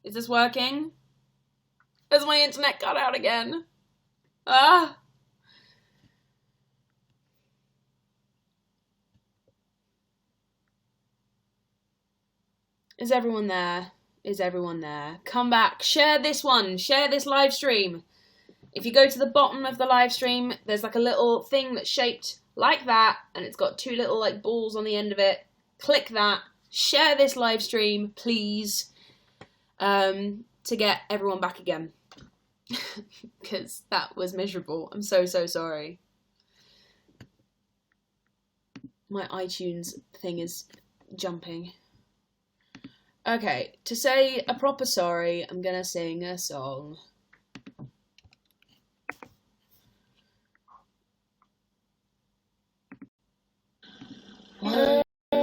Is this working? Has my internet cut out again? Ah! Is everyone there? Is everyone there? Come back. Share this one. Share this live stream. If you go to the bottom of the live stream, there's like a little thing that's shaped like that, and it's got two little like balls on the end of it. Click that. Share this live stream, please, to get everyone back again. Because that was miserable. I'm so sorry. My iTunes thing is jumping. Okay, to say a proper sorry, I'm gonna sing a song.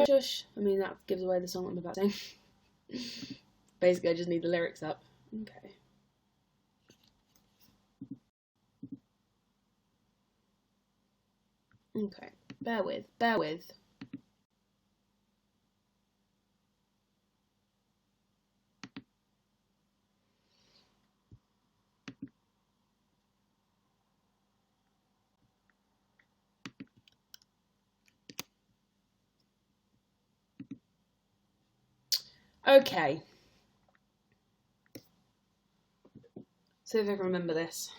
Shush. I mean, that gives away the song I'm about to sing. Basically, I just need the lyrics up. Okay. Okay, bear with. Okay. See if I can remember this.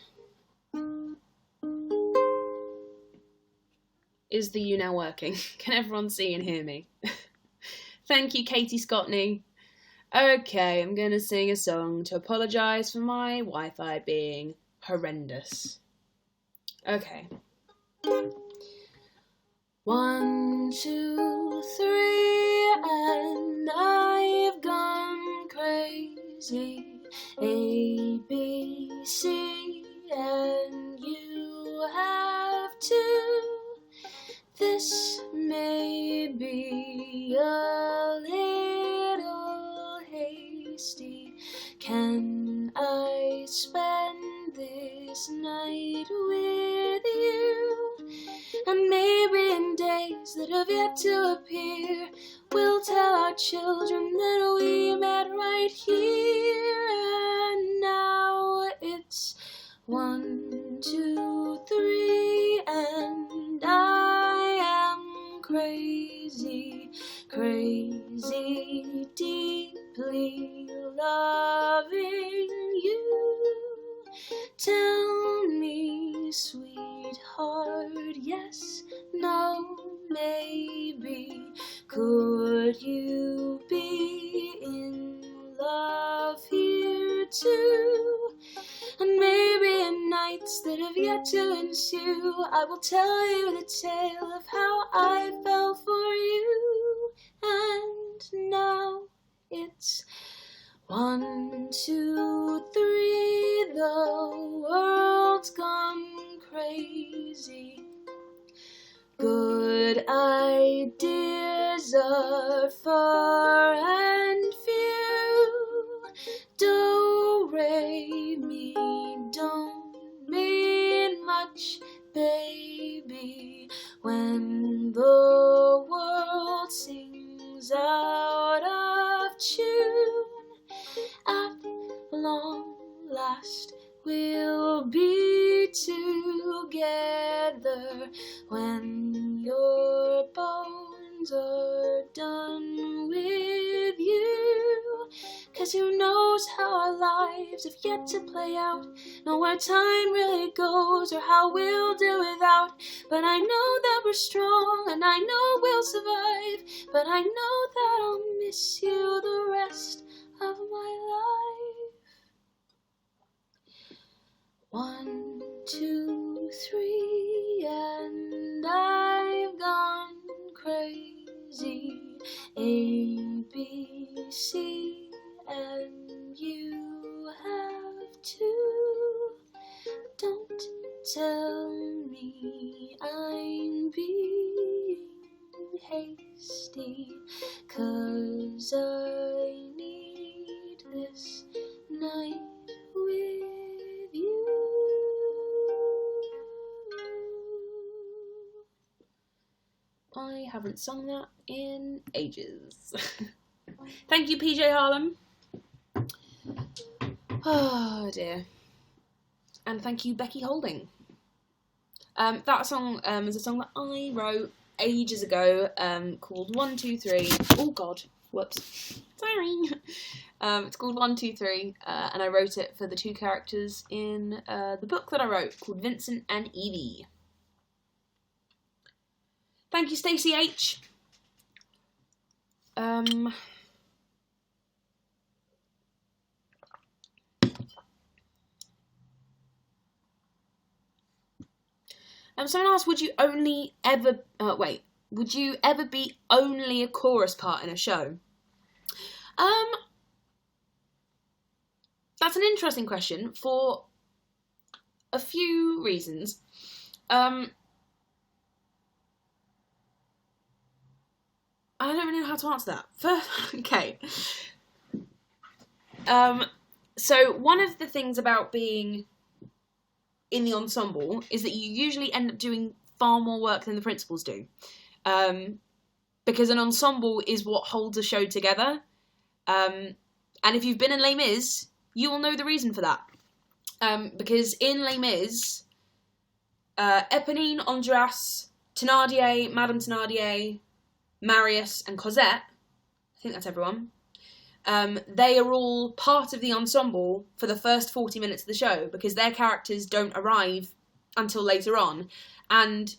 Is the U now working? Can everyone see and hear me? Thank you, Katie Scottney. Okay, I'm going to sing a song to apologise for my Wi-Fi being horrendous. Okay. 1, 2, 3, and I've gone crazy. A, B, C, and you have too. This may be a little hasty. Can I spend this night with you? And maybe in days that have yet to appear, we'll tell our children that we met right here. And now it's 1, 2, 3, and I am crazy, crazy, deeply loving you. Tell me, sweetheart, yes, no, maybe, could you be in love here too? And maybe in nights that have yet to ensue, I will tell you the tale of how I fell for you. And now it's 1, 2, 3, the world's gone crazy. Good ideas are far and few. Do, re, mi, don't mean much, baby, when the world sings out of tune. At long last we'll be together when your bones are done with you. 'Cause who knows how our lives have yet to play out, know where time really goes or how we'll do without. But I know that we're strong and I know we'll survive, but I know that I'll miss you the rest of my life. 1, 2, 3, and I've gone crazy. A, B, C, and you have too. Don't tell me I'm being hasty, 'cause I need this night with you. I haven't sung that in ages. Thank you, PJ Harlem. Oh dear. And thank you, Becky Holding. That song is a song that I wrote ages ago, called 1, 2, 3. Oh god, whoops. Sorry. It's called 1, 2, 3, and I wrote it for the two characters in the book that I wrote called Vincent and Evie. Thank you, Stacey H. Someone asked, would you ever be only a chorus part in a show? That's an interesting question for a few reasons. I don't really know how to answer that. Okay. So one of the things about being in the ensemble is that you usually end up doing far more work than the principals do. Because an ensemble is what holds a show together. And if you've been in Les Mis, you will know the reason for that. Because in Les Mis, Eponine, Andras, Thénardier, Madame Thénardier, Marius, and Cosette, I think that's everyone, they are all part of the ensemble for the first 40 minutes of the show, because their characters don't arrive until later on. And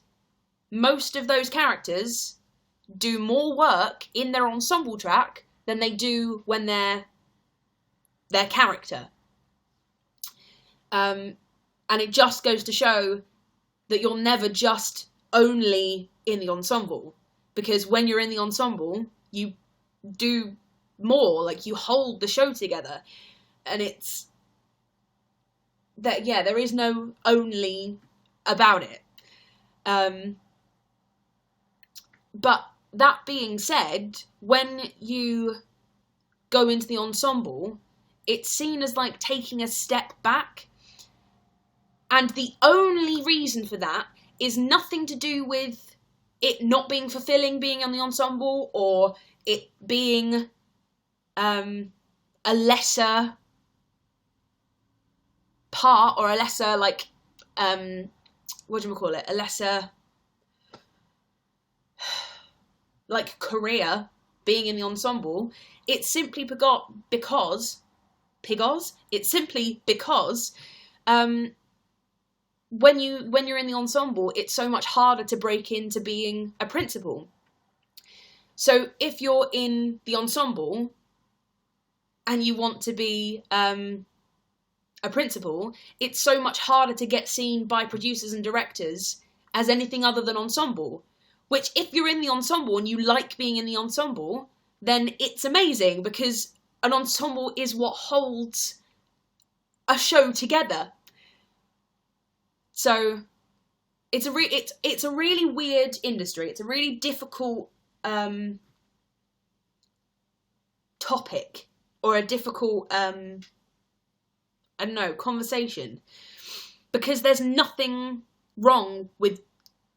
most of those characters do more work in their ensemble track than they do when they're their character. And it just goes to show that you're never just only in the ensemble, because when you're in the ensemble, you do more, like you hold the show together, and it's that, yeah, there is no only about it. But that being said, when you go into the ensemble, it's seen as like taking a step back, and the only reason for that is nothing to do with it not being fulfilling being on the ensemble, or it being a lesser part, or a lesser, like, what do you call it? A lesser, like, career being in the ensemble. It's simply because when you're in the ensemble, it's so much harder to break into being a principal. So if you're in the ensemble and you want to be a principal, it's so much harder to get seen by producers and directors as anything other than ensemble. Which, if you're in the ensemble and you like being in the ensemble, then it's amazing, because an ensemble is what holds a show together. So it's a really weird industry. It's a really difficult topic, or a difficult conversation, because there's nothing wrong with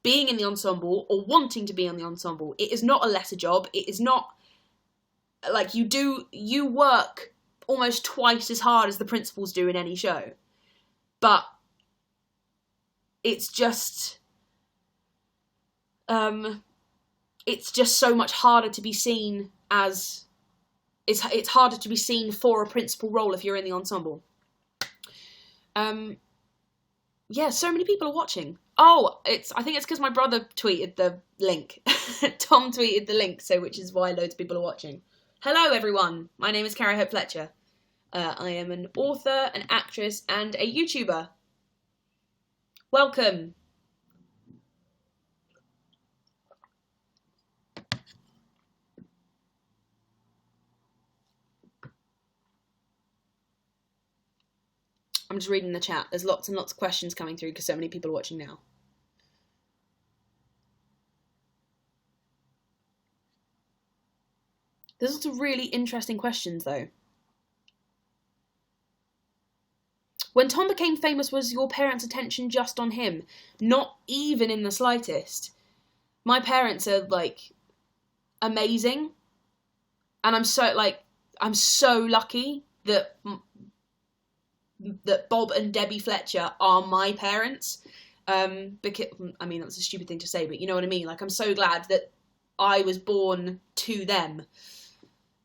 being in the ensemble or wanting to be in the ensemble. It is not a lesser job. It is not like you work almost twice as hard as the principals do in any show, but it's just so much harder to be seen as it's harder to be seen for a principal role if you're in the ensemble. Yeah, so many people are watching. Oh, I think it's because my brother tweeted the link. Tom tweeted the link, which is why loads of people are watching. Hello, everyone. My name is Carrie Hope Fletcher. I am an author, an actress, and a YouTuber. Welcome. I'm just reading the chat. There's lots and lots of questions coming through because so many people are watching now. There's lots of really interesting questions, though. When Tom became famous, was your parents' attention just on him? Not even in the slightest. My parents are, like, amazing. And I'm so lucky that that Bob and Debbie Fletcher are my parents. Because, I mean, that's a stupid thing to say, but you know what I mean? Like, I'm so glad that I was born to them.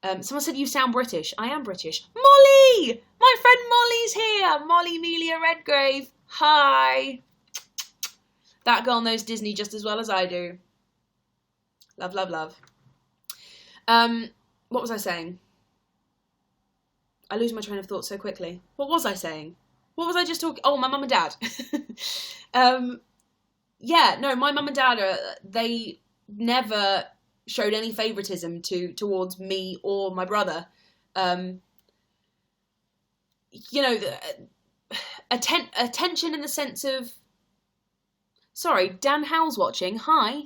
Someone said you sound British. I am British. Molly! My friend Molly's here! Molly Melia Redgrave. Hi! That girl knows Disney just as well as I do. Love, love, love. What was I saying? I lose my train of thought so quickly. What was I saying? What was I just talking? Oh, my mum and dad. Yeah, no, my mum and dad they never showed any favoritism towards me or my brother. You know, attention in the sense of. Sorry, Dan Howell's watching. Hi,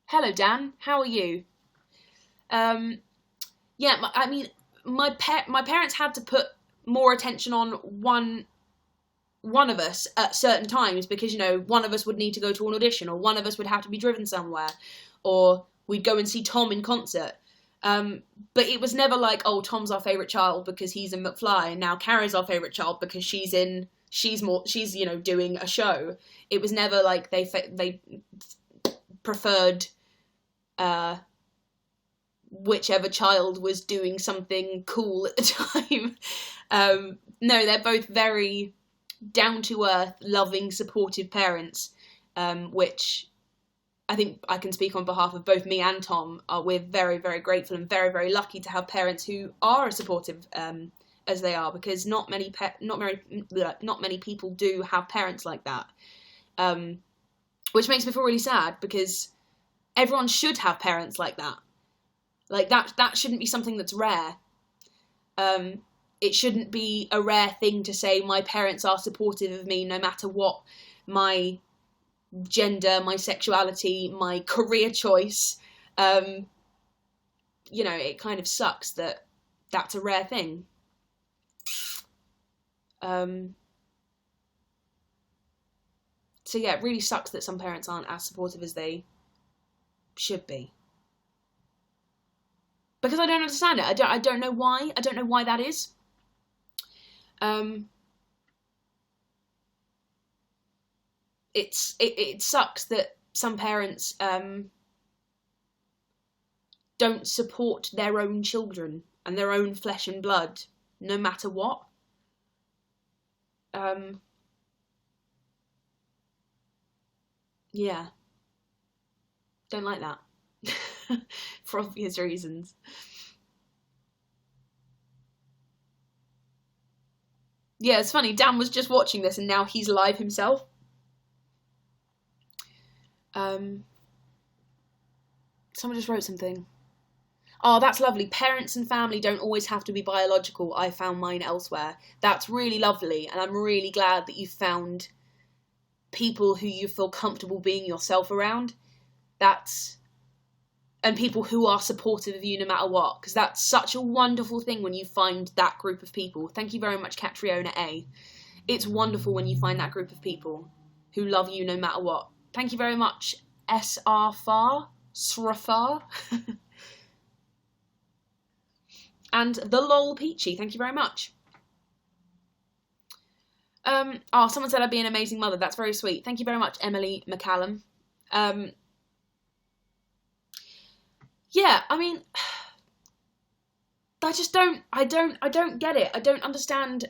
hello, Dan. How are you? Yeah, I mean, my parents had to put more attention on one of us at certain times because, you know, one of us would need to go to an audition, or one of us would have to be driven somewhere, or we'd go and see Tom in concert. But it was never like, oh, Tom's our favourite child because he's in McFly, and now Carrie's our favourite child because she's you know, doing a show. It was never like they preferred whichever child was doing something cool at the time. No, they're both very down-to-earth, loving, supportive parents, which I think I can speak on behalf of both me and Tom. We're very, very grateful and very, very lucky to have parents who are as supportive as they are, because not many people do have parents like that, which makes me feel really sad, because everyone should have parents like that. Like, that shouldn't be something that's rare. It shouldn't be a rare thing to say my parents are supportive of me no matter what my gender, my sexuality, my career choice. You know, it kind of sucks that that's a rare thing. So yeah, it really sucks that some parents aren't as supportive as they should be. Because I don't understand it. I don't know why. I don't know why that is. It sucks that some parents don't support their own children and their own flesh and blood, no matter what. Yeah. Don't like that. For obvious reasons. Yeah, it's funny. Dan was just watching this and now he's live himself. Someone just wrote something. Oh, that's lovely. Parents and family don't always have to be biological. I found mine elsewhere. That's really lovely, and I'm really glad that you found people who you feel comfortable being yourself around. And people who are supportive of you no matter what, because that's such a wonderful thing when you find that group of people. Thank you very much, Catriona A. It's wonderful when you find that group of people who love you no matter what. Thank you very much, SR Srafar. And the lol Peachy, thank you very much. Someone said I'd be an amazing mother. That's very sweet. Thank you very much, Emily McCallum. Yeah, I mean, I just don't get it. I don't understand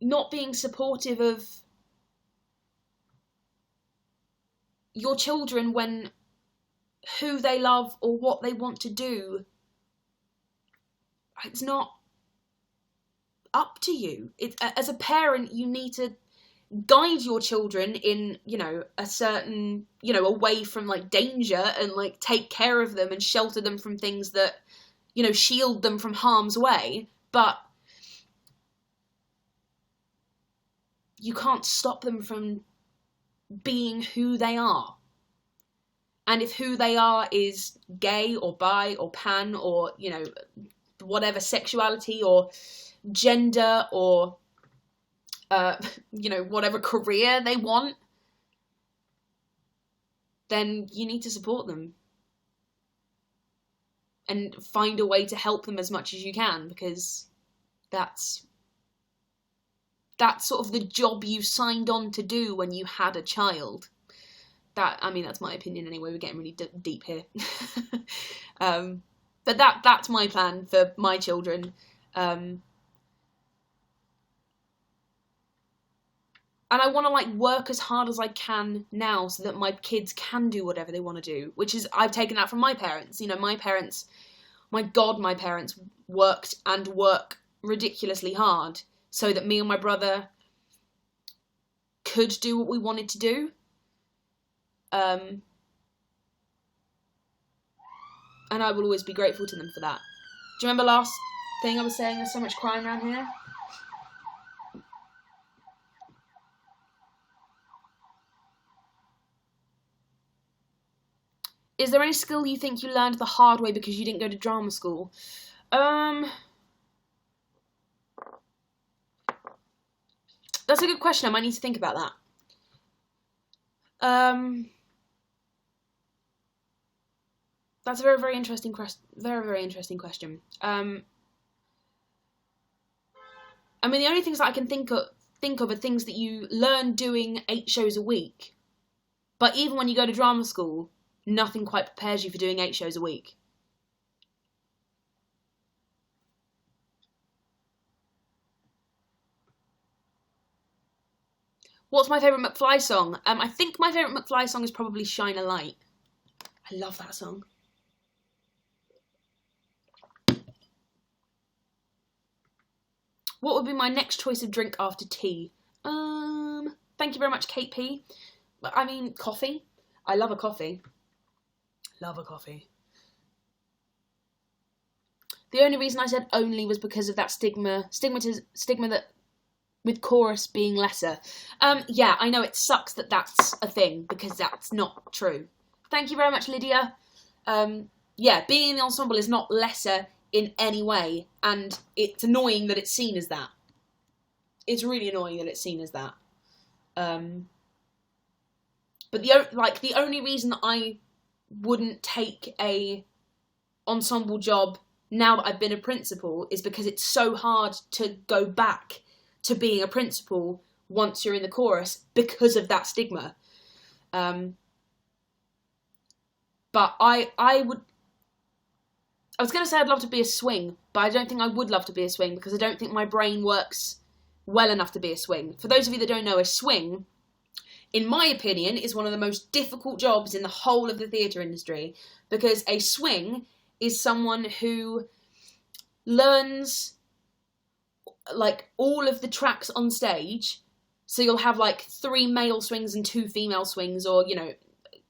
not being supportive of your children when who they love or what they want to do, it's not up to you. As a parent, you need to guide your children in, you know, a certain, you know, away from like danger, and like take care of them and shelter them from things that, you know, shield them from harm's way. But you can't stop them from being who they are. And if who they are is gay or bi or pan or, you know, whatever sexuality or gender or, you know, whatever career they want, then you need to support them. And find a way to help them as much as you can, because That's sort of the job you signed on to do when you had a child. That's my opinion anyway. We're getting really deep here. But that's my plan for my children. And I want to work as hard as I can now so that my kids can do whatever they want to do, which is, I've taken that from my parents. My parents, my parents worked and work ridiculously hard so that me and my brother could do what we wanted to do. And I will always be grateful to them for that. Do you remember last thing I was saying? There's so much crime around here. Is there any skill you think you learned the hard way because you didn't go to drama school? That's a good question. I might need to think about that. That's a very, very interesting question. Very, very interesting question. The only things that I can think of are things that you learn doing 8 shows a week. But even when you go to drama school, nothing quite prepares you for doing 8 shows a week. What's my favourite McFly song? I think my favourite McFly song is probably Shine a Light. I love that song. What would be my next choice of drink after tea? Thank you very much, Kate P. Coffee. I love a coffee. Love a coffee. The only reason I said only was because of that stigma that with chorus being lesser. Yeah, I know it sucks that that's a thing because that's not true. Thank you very much, Lydia. Yeah, being in the ensemble is not lesser in any way, and it's annoying that it's seen as that. It's really annoying that it's seen as that. But the only reason that I wouldn't take a ensemble job now that I've been a principal is because it's so hard to go back to being a principal once you're in the chorus because of that stigma. But I was going to say I'd love to be a swing, but I don't think I would love to be a swing because I don't think my brain works well enough to be a swing. For those of you that don't know, a swing, in my opinion, is one of the most difficult jobs in the whole of the theatre industry, because a swing is someone who learns all of the tracks on stage. So you'll have 3 male swings and 2 female swings, or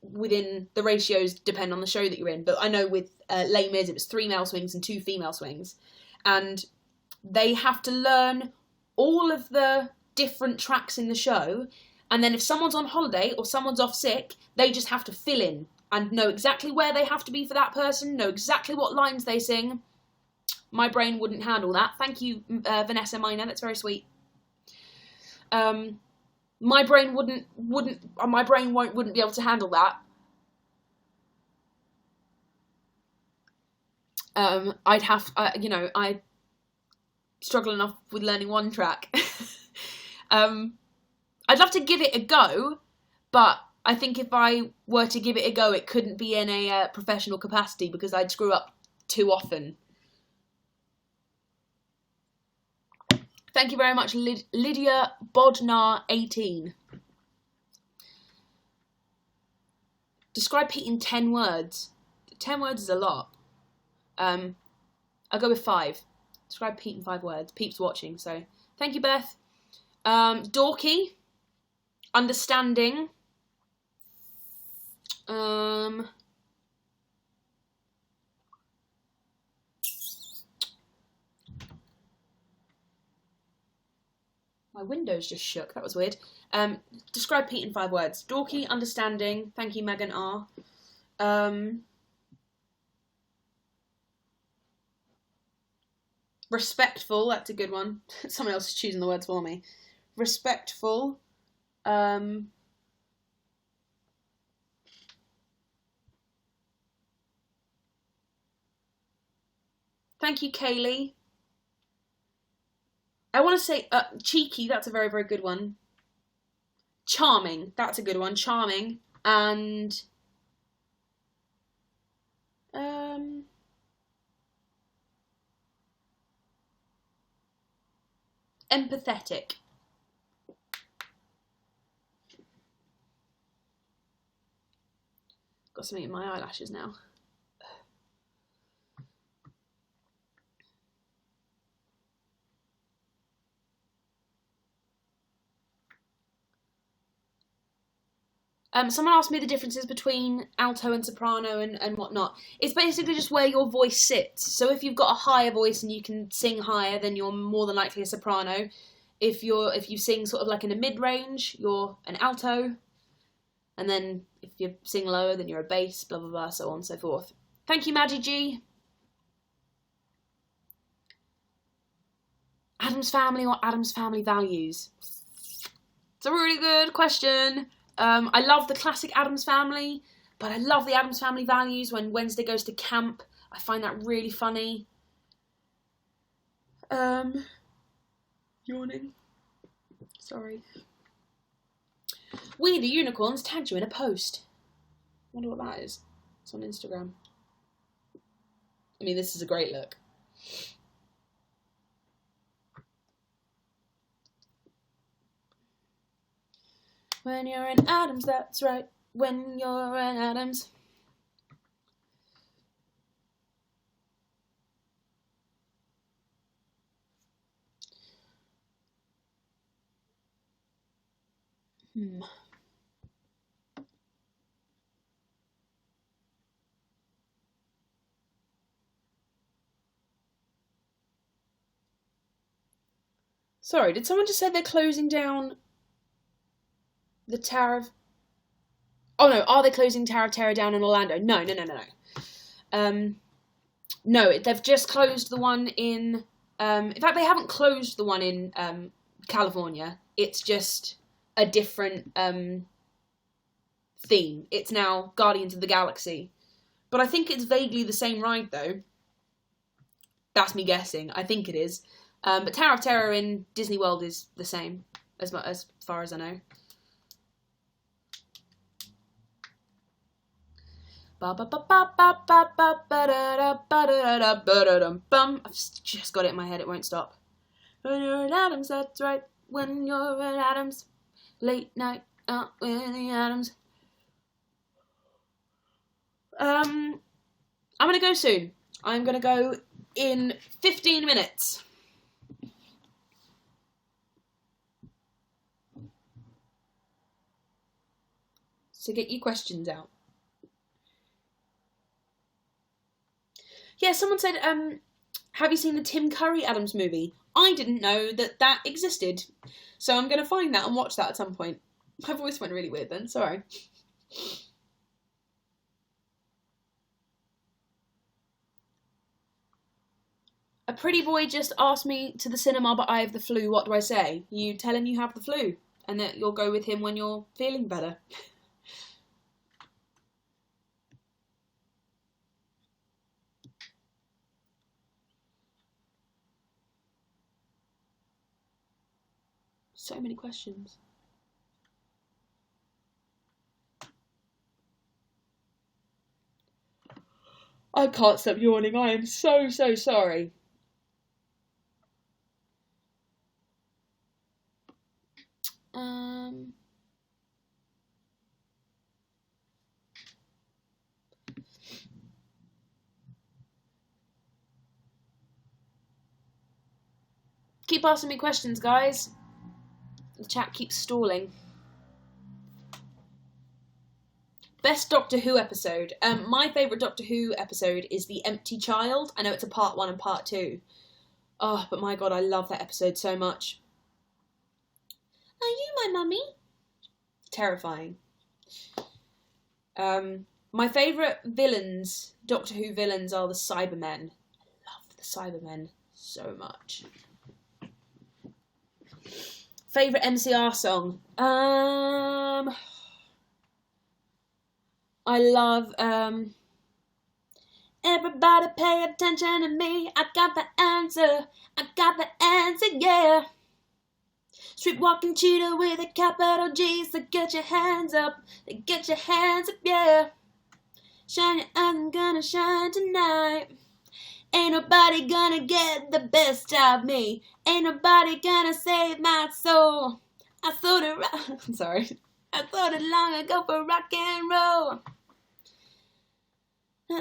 within the ratios depend on the show that you're in. But I know with Les Mis it was 3 male swings and 2 female swings, and they have to learn all of the different tracks in the show. And then if someone's on holiday or someone's off sick, they just have to fill in and know exactly where they have to be for that person, know exactly what lines they sing. My brain wouldn't handle that. Thank you, Vanessa Minor. That's very sweet. My brain wouldn't be able to handle that. I struggle enough with learning one track. I'd love to give it a go, but I think if I were to give it a go, it couldn't be in a professional capacity because I'd screw up too often. Thank you very much, Lydia Bodnar 18. Describe Pete in 10 words. 10 words is a lot. I'll go with 5. Describe Pete in 5 words. Pete's watching, so thank you, Beth. Dorky. Understanding. My window's just shook. That was weird. Describe Pete in 5 words. Dorky, understanding. Thank you, Megan R. Respectful. That's a good one. Someone else is choosing the words for me. Respectful. Thank you, Kaylee. I want to say cheeky. That's a very, very good one. Charming. That's a good one. Charming. And empathetic. Got something in my eyelashes now. Someone asked me the differences between alto and soprano and whatnot. It's basically just where your voice sits. So if you've got a higher voice and you can sing higher, then you're more than likely a soprano. If you sing sort of like in a mid-range, you're an alto. And then if you sing lower, then you're a bass, blah, blah, blah, so on and so forth. Thank you, Maddie G. Addams Family or Addams Family values? It's a really good question. I love the classic Addams Family, but I love the Addams Family values when Wednesday goes to camp. I find that really funny. Yawning. Sorry. We the Unicorns tagged you in a post. Wonder what that is. It's on Instagram. I mean, this is a great look. When you're an Addams, that's right. When you're an Addams. Sorry, did someone just say they're closing down the Tower of... Oh no, are they closing Tower of Terror down in Orlando? No. No, they've just closed the one in... in fact, they haven't closed the one in California. It's just a different theme. It's now Guardians of the Galaxy. But I think it's vaguely the same ride, though. That's me guessing. I think it is. But Tower of Terror in Disney World is the same, as far as I know. I've just got it in my head, it won't stop. When you're at Addams, that's right. When you're at Addams. Late night out with the Addams. I'm gonna go soon. I'm gonna go in 15 minutes. So get your questions out. Yeah, someone said, have you seen the Tim Curry Addams movie? I didn't know that existed. So I'm going to find that and watch that at some point. My voice went really weird then, sorry. A pretty boy just asked me to the cinema, but I have the flu. What do I say? You tell him you have the flu and that you'll go with him when you're feeling better. So many questions. I can't stop yawning. I am so sorry. Keep asking me questions, guys. The chat keeps stalling. Best Doctor Who episode. My favourite Doctor Who episode is The Empty Child. I know it's a part 1 and part 2. Oh, but my god, I love that episode so much. Are you my mummy? Terrifying. My favourite villains, Doctor Who villains, are the Cybermen. I love the Cybermen so much. Favourite MCR song? I love, everybody pay attention to me. I got the answer. I got the dancing, yeah. Street walking cheetah with a capital G, so get your hands up, yeah. Shine your eyes, I'm gonna shine tonight. Ain't nobody gonna get the best of me. Ain't nobody gonna save my soul. I thought it sorry. I thought it long ago for rock and roll.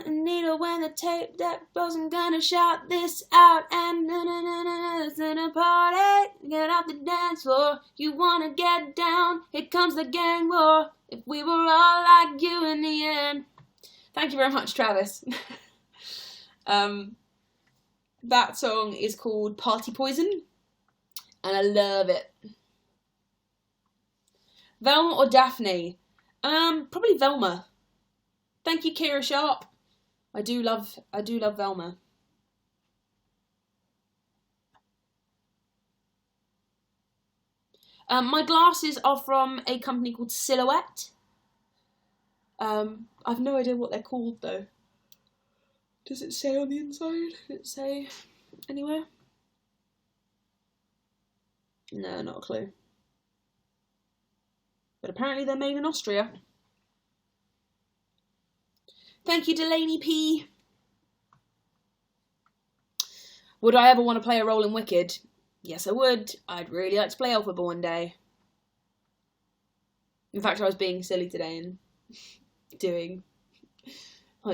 Needle when the tape that goes, I'm gonna shout this out. And it's in a party. Get off the dance floor. You wanna get down? Here comes the gang war. If we were all like you in the end. Thank you very much, Travis. That song is called Party Poison, and I love it. Velma or Daphne? Probably Velma. Thank you, Kira Sharp. I do love Velma. My glasses are from a company called Silhouette. I've no idea what they're called though. Does it say on the inside? Does it say anywhere? No, not a clue. But apparently they're made in Austria. Thank you, Delaney P. Would I ever want to play a role in Wicked? Yes, I would. I'd really like to play Elphaba one day. In fact, I was being silly today and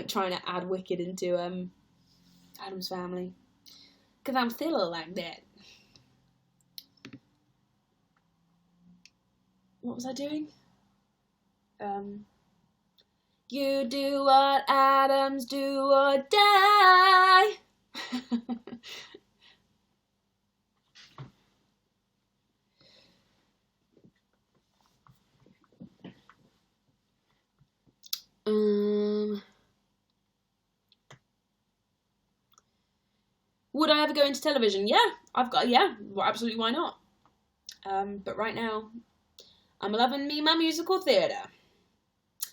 trying to add Wicked into Addams Family. Because I'm still like that. What was I doing? You do what Addams do or die. Would I ever go into television? Yeah, absolutely, why not? But right now, I'm loving me my musical theatre.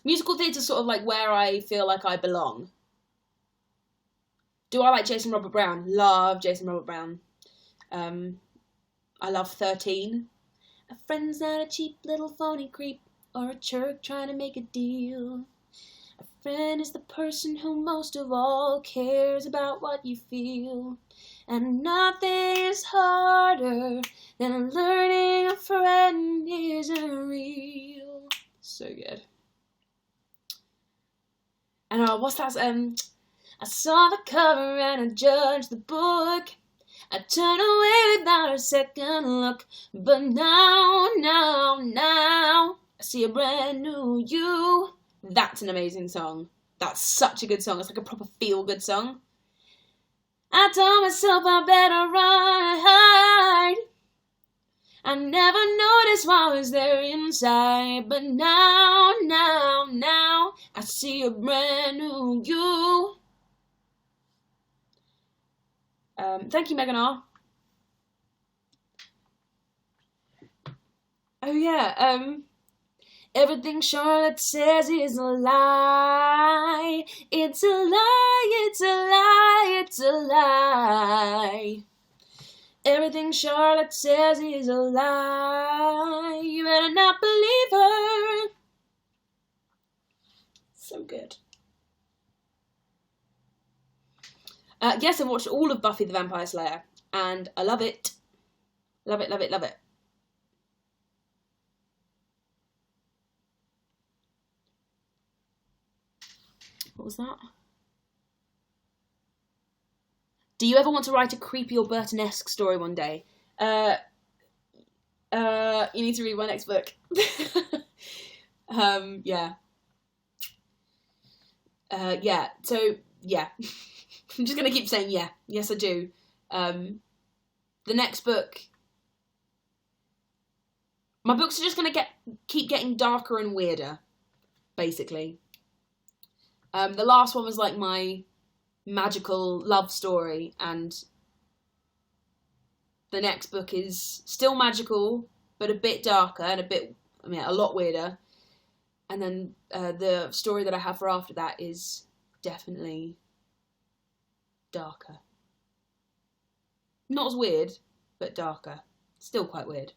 Musical theatre's sort of like where I feel like I belong. Do I like Jason Robert Brown? Love Jason Robert Brown. I love 13. A friend's not a cheap little phony creep or a jerk trying to make a deal. A friend is the person who most of all cares about what you feel. And nothing is harder than learning a friend isn't real. So good. And what's that? I saw the cover and I judged the book. I turned away without a second look. But now, I see a brand new you. That's an amazing song. That's such a good song. It's like a proper feel-good song. I told myself I better run and hide. I never noticed what was there inside. But now, I see a brand new you. Thank you, Megan R. Oh yeah, everything Charlotte says is a lie. It's a lie, it's a lie, it's a lie. Everything Charlotte says is a lie. You better not believe her. So good. Yes, I've watched all of Buffy the Vampire Slayer, and I love it. Love it, love it, love it. What was that? Do you ever want to write a creepy or Burton-esque story one day? You need to read my next book. Yeah. So, yeah. I'm just going to keep saying yeah. Yes, I do. The next book... My books are just going to keep getting darker and weirder, basically. The last one was like my magical love story, and the next book is still magical, but a bit darker and a lot weirder. And then the story that I have for after that is definitely darker. Not as weird, but darker. Still quite weird.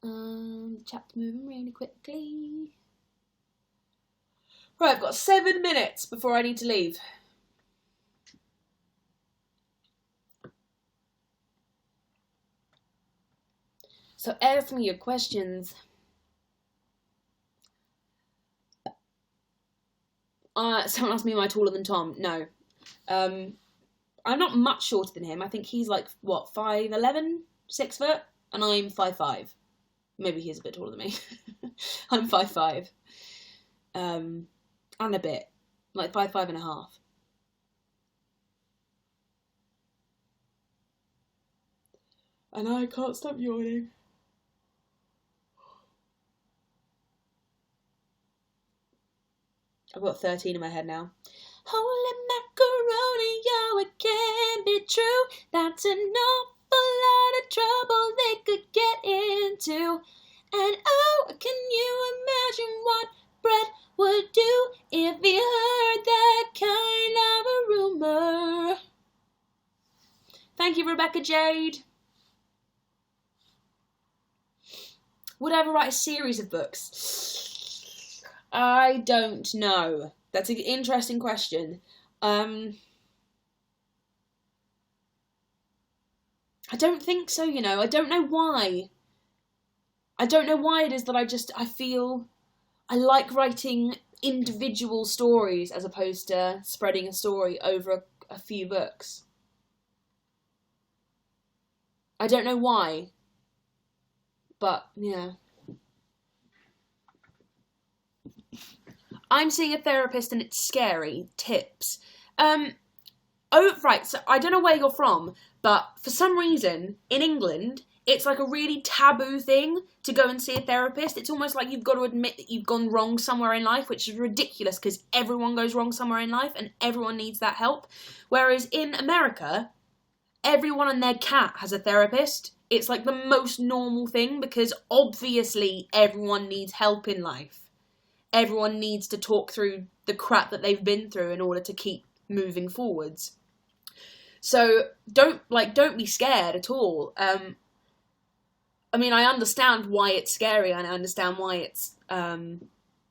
The chat's moving really quickly. Right, I've got 7 minutes before I need to leave. So ask me your questions. Someone asked me, am I taller than Tom? No. I'm not much shorter than him. I think he's like, what, 5'11", 6 foot? And I'm 5'5". Maybe he's a bit taller than me. I'm 5'5". And a bit. Like 5'5" and a half. And I can't stop yawning. I've got 13 in my head now. Holy macaroni, yo, it can't be true. That's an awful lot of trouble they could get into. And oh, can you imagine what Brett would do if he heard that kind of a rumor? Thank you, Rebecca Jade. Would I ever write a series of books? I don't know. That's an interesting question. I don't think so, you know. I don't know why. I don't know why it is that I feel I like writing individual stories as opposed to spreading a story over a few books. I don't know why. But, yeah. I'm seeing a therapist and it's scary. Tips. Oh, right, so I don't know where you're from, but for some reason, in England, it's like a really taboo thing to go and see a therapist. It's almost like you've got to admit that you've gone wrong somewhere in life, which is ridiculous because everyone goes wrong somewhere in life and everyone needs that help. Whereas in America, everyone and their cat has a therapist. It's like the most normal thing because obviously everyone needs help in life. Everyone needs to talk through the crap that they've been through in order to keep moving forwards. So don't be scared at all. I mean, I understand why it's scary and I understand why it's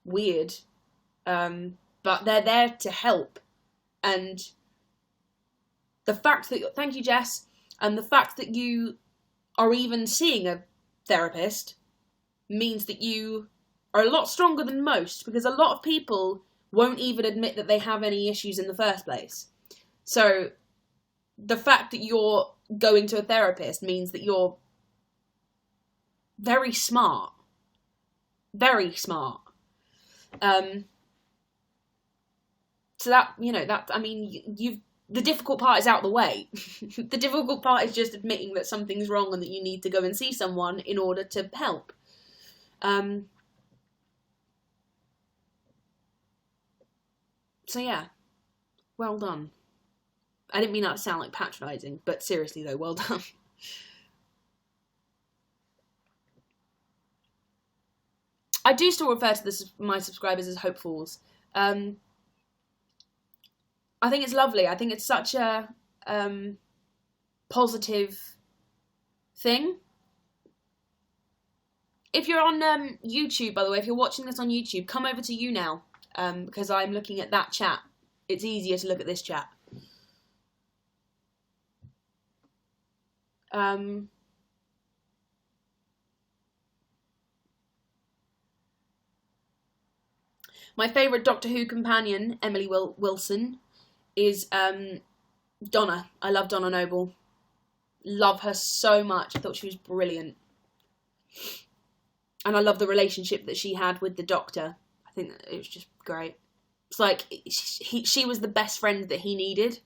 weird. But they're there to help. And the fact that, thank you, Jess, and the fact that you are even seeing a therapist means that you are a lot stronger than most, because a lot of people won't even admit that they have any issues in the first place. So the fact that you're going to a therapist means that you're very smart. Very smart. So that, you know, that, I mean, the difficult part is out the way. The difficult part is just admitting that something's wrong and that you need to go and see someone in order to help. So yeah, well done. I didn't mean that to sound like patronising, but seriously though, well done. I do still refer to my subscribers as hopefuls. I think it's lovely. I think it's such a positive thing. If you're on YouTube, by the way, if you're watching this on YouTube, come over to YouNow, because I'm looking at that chat. It's easier to look at this chat. My favourite Doctor Who companion, Emily Wilson, is Donna. I love Donna Noble. Love her so much. I thought she was brilliant. And I love the relationship that she had with the Doctor. I think that it was just great. It's like she was the best friend that he needed.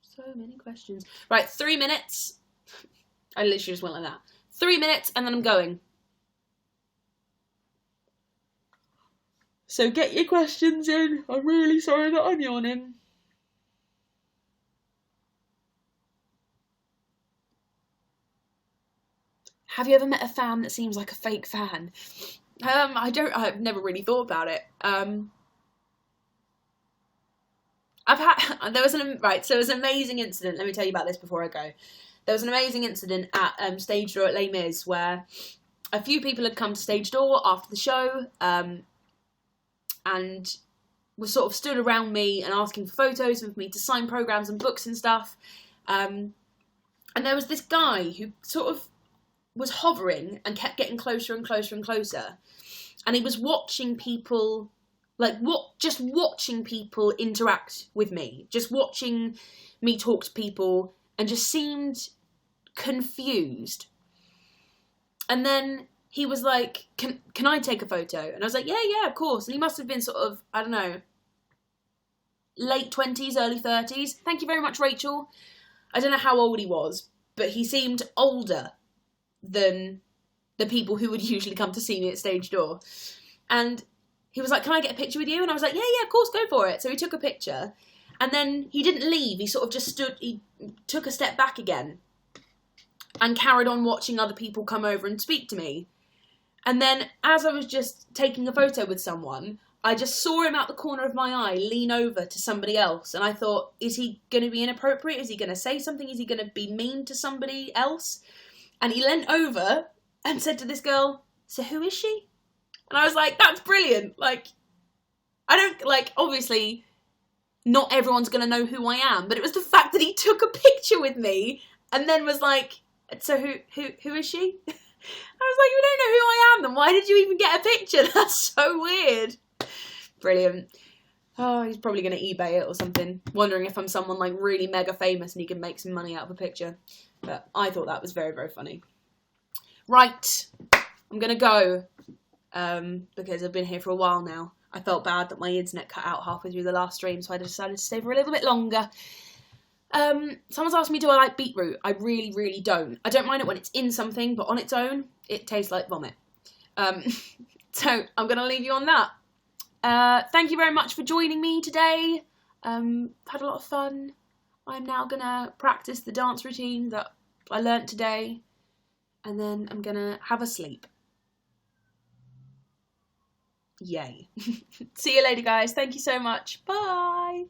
So many questions. Right, 3 minutes. I literally just went like that. 3 minutes and then I'm going. So get your questions in. I'm really sorry that I'm yawning. Have you ever met a fan that seems like a fake fan? I've never really thought about it. There was an amazing incident. Let me tell you about this before I go. There was an amazing incident at Stage Door at Les Mis where a few people had come to Stage Door after the show, and were sort of stood around me and asking for photos and for me to sign programs and books and stuff. And there was this guy who sort of was hovering and kept getting closer and closer and closer. And he was watching people, just watching people interact with me, just watching me talk to people, and just seemed confused. And then he was like, can I take a photo? And I was like, yeah, of course. And he must have been sort of, I don't know, late 20s, early 30s. Thank you very much, Rachel. I don't know how old he was, but he seemed older than the people who would usually come to see me at Stage Door. And he was like, can I get a picture with you? And I was like, yeah, of course, go for it. So he took a picture, and then he didn't leave. He sort of just stood, he took a step back again and carried on watching other people come over and speak to me. And then as I was just taking a photo with someone, I just saw him out the corner of my eye lean over to somebody else. And I thought, is he going to be inappropriate? Is he going to say something? Is he going to be mean to somebody else? And he leant over and said to this girl, so who is she? And I was like, that's brilliant. Obviously, not everyone's going to know who I am. But it was the fact that he took a picture with me and then was like, so who is she? I was like, you don't know who I am, then why did you even get a picture? That's so weird. Brilliant. Oh, he's probably going to eBay it or something. Wondering if I'm someone like really mega famous and he can make some money out of a picture. But I thought that was very, very funny. Right. I'm going to go. Because I've been here for a while now. I felt bad that my internet cut out halfway through the last stream, so I decided to stay for a little bit longer. Someone's asked me, do I like beetroot? I really, really don't. I don't mind it when it's in something, but on its own, it tastes like vomit. So I'm going to leave you on that. Thank you very much for joining me today. Had a lot of fun. I'm now going to practice the dance routine that I learnt today, and then I'm going to have a sleep. Yay. See you later, guys. Thank you so much. Bye.